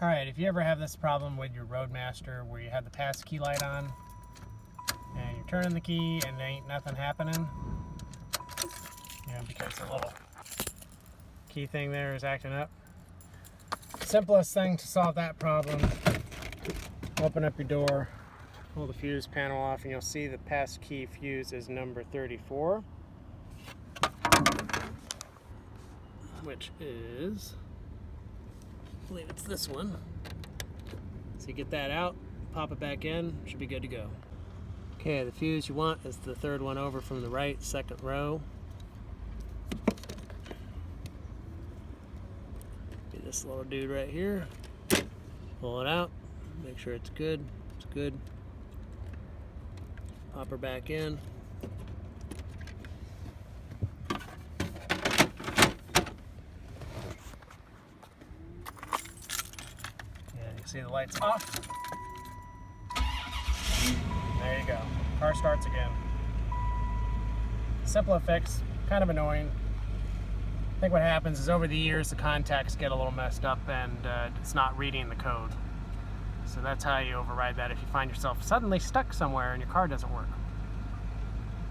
Alright, if you ever have this problem with your Roadmaster where you have the pass key light on and you're turning the key and there ain't nothing happening, because the little key thing there is acting up. Simplest thing to solve that problem, open up your door, pull the fuse panel off, and you'll see the pass key fuse is number 34, which is, I believe it's this one. So you get that out, pop it back in, should be good to go. Okay, the fuse you want is the third one over from the right, second row. Be this little dude right here. Pull it out, make sure it's good. It's good. Pop her back in. See the lights off. There you go. Car starts again. Simple fix, kind of annoying. I think what happens is over the years the contacts get a little messed up and it's not reading the code. So that's how you override that if you find yourself suddenly stuck somewhere and your car doesn't work.